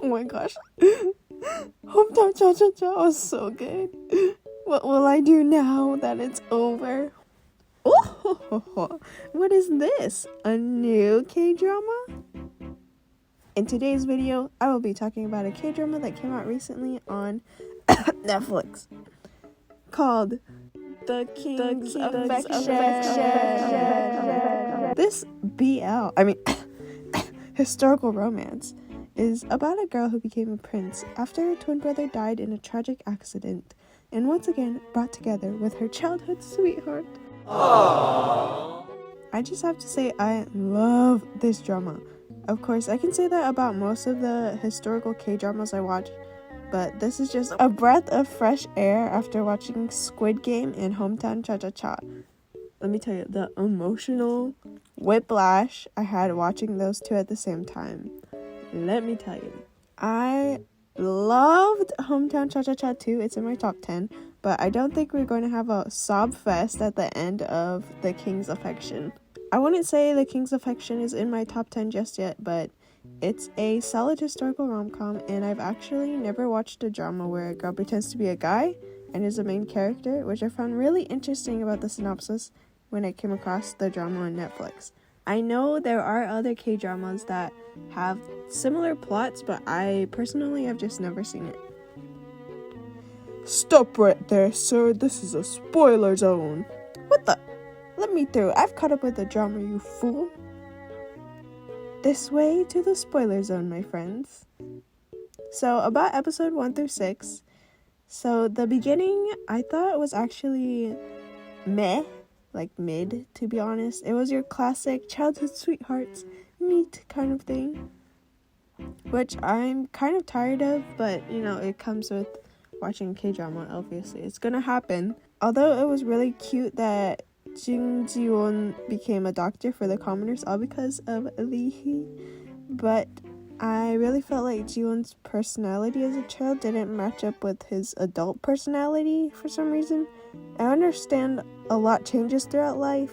Oh my gosh. Hometown Cha-Cha-Cha was so good. What will I do now that it's over? Oh, what is this? A new K-drama? In today's video, I will be talking about a K-drama that came out recently on Netflix called The King's Affection. This historical romance is about a girl who became a prince after her twin brother died in a tragic accident and once again brought together with her childhood sweetheart. Aww. I just have to say I love this drama. Of course, I can say that about most of the historical K-dramas I watch, but this is just a breath of fresh air after watching Squid Game and Hometown Cha-Cha-Cha. Let me tell you, the emotional whiplash I had watching those two at the same time. Let me tell you, I loved Hometown Cha-Cha-Cha too. It's in my top 10, but I don't think we're going to have a sob fest at the end of The King's Affection. I wouldn't say The King's Affection is in my top 10 just yet, but it's a solid historical rom-com, and I've actually never watched a drama where a girl pretends to be a guy and is the main character, which I found really interesting about the synopsis when I came across the drama on Netflix. I know there are other K-dramas that have similar plots, but I personally have just never seen it. Stop right there, sir. This is a spoiler zone. What the? Let me through. I've caught up with the drama, you fool. This way to the spoiler zone, my friends. So, about episode 1 through 6. So, the beginning, I thought was actually meh. Like mid, to be honest. It was your classic childhood sweethearts meet kind of thing, which I'm kind of tired of, but you know, it comes with watching K-drama. Obviously it's gonna happen. Although it was really cute that Jung Ji-won became a doctor for the commoners, all because of Lee, but I really felt like Ji-won's personality as a child didn't match up with his adult personality for some reason. I understand a lot changes throughout life,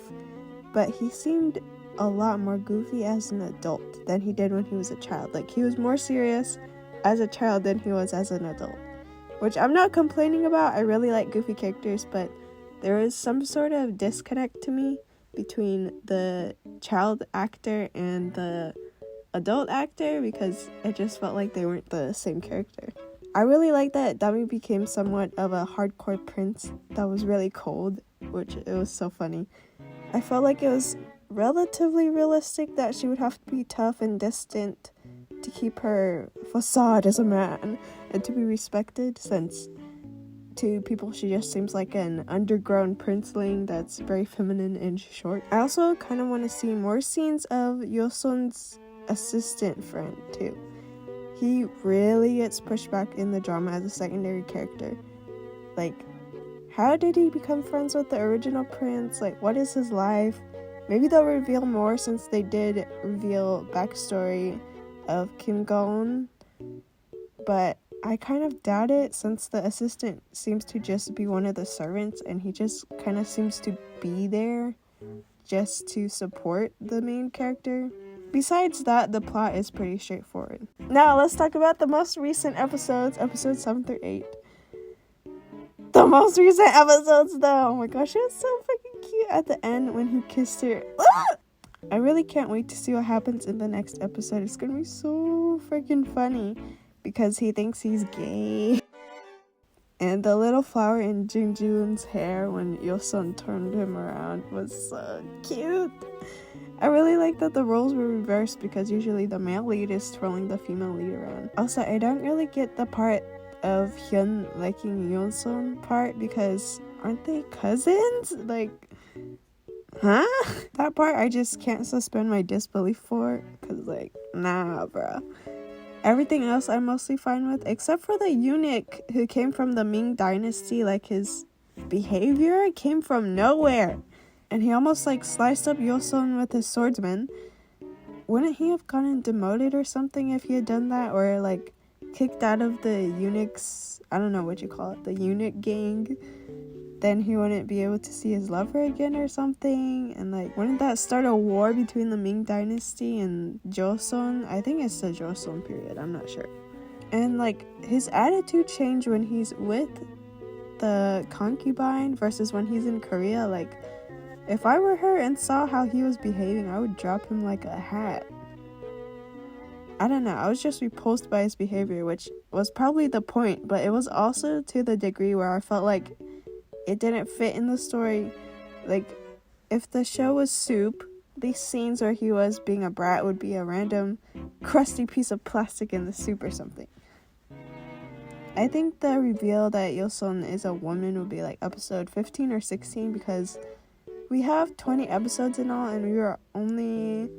but he seemed a lot more goofy as an adult than he did when he was a child. Like, he was more serious as a child than he was as an adult, which I'm not complaining about. I really like goofy characters, but there is some sort of disconnect to me between the child actor and the adult actor, because it just felt like they weren't the same character. I really like that Dami became somewhat of a hardcore prince that was really cold, which it was so funny. I felt like it was relatively realistic that she would have to be tough and distant to keep her facade as a man and to be respected, since to people she just seems like an underground princeling that's very feminine and short. I also kind of want to see more scenes of Yosun's assistant friend too. He really gets pushed back in the drama as a secondary character. Like, how did he become friends with the original prince? Like, what is his life? Maybe they'll reveal more, since they did reveal backstory of Kim Go-eun, but I kind of doubt it, since the assistant seems to just be one of the servants and he just kind of seems to be there just to support the main character. Besides that, the plot is pretty straightforward. Now, let's talk about the most recent episodes, episodes 7 through 8. The most recent episodes, though. Oh my gosh, it was so freaking cute at the end when he kissed her. I really can't wait to see what happens in the next episode. It's gonna be so freaking funny because he thinks he's gay. And the little flower in Jung Ji-woon's hair when Yosun turned him around was so cute. I really like that the roles were reversed, because usually the male lead is twirling the female lead around. Also, I don't really get the part of Hyun liking Yosun part, because aren't they cousins? Like, huh? That part I just can't suspend my disbelief for, because like, nah, bruh. Everything else I'm mostly fine with, except for the eunuch who came from the Ming dynasty. Like, his behavior came from nowhere. And he almost like sliced up Yosun with his swordsman. Wouldn't he have gotten demoted or something if he had done that? Or like kicked out of the eunuchs, I don't know what you call it, the eunuch gang? Then he wouldn't be able to see his lover again or something. And like, wouldn't that start a war between the Ming dynasty and Joseon? I think it's the Joseon period, I'm not sure. And like his attitude changed when he's with the concubine versus when he's in Korea. Like, if I were her and saw how he was behaving, I would drop him like a hat. I don't know, I was just repulsed by his behavior, which was probably the point, but it was also to the degree where I felt like it didn't fit in the story. Like, if the show was soup, these scenes where he was being a brat would be a random crusty piece of plastic in the soup or something. I think the reveal that Yosun is a woman would be like episode 15 or 16, because we have 20 episodes in all and we were only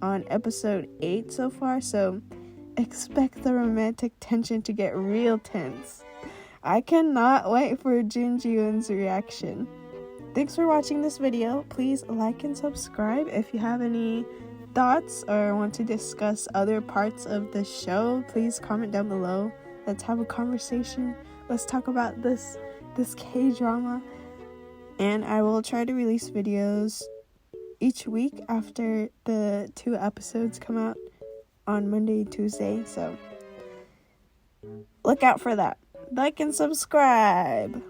on episode 8 so far, so expect the romantic tension to get real tense. I cannot wait for Jun Ji-yoon's reaction. Thanks for watching this video. Please like and subscribe. If you have any thoughts or want to discuss other parts of the show, please comment down below. Let's have a conversation. Let's talk about this K-drama. And I will try to release videos each week after the 2 episodes come out on Monday and Tuesday. So look out for that. Like and subscribe.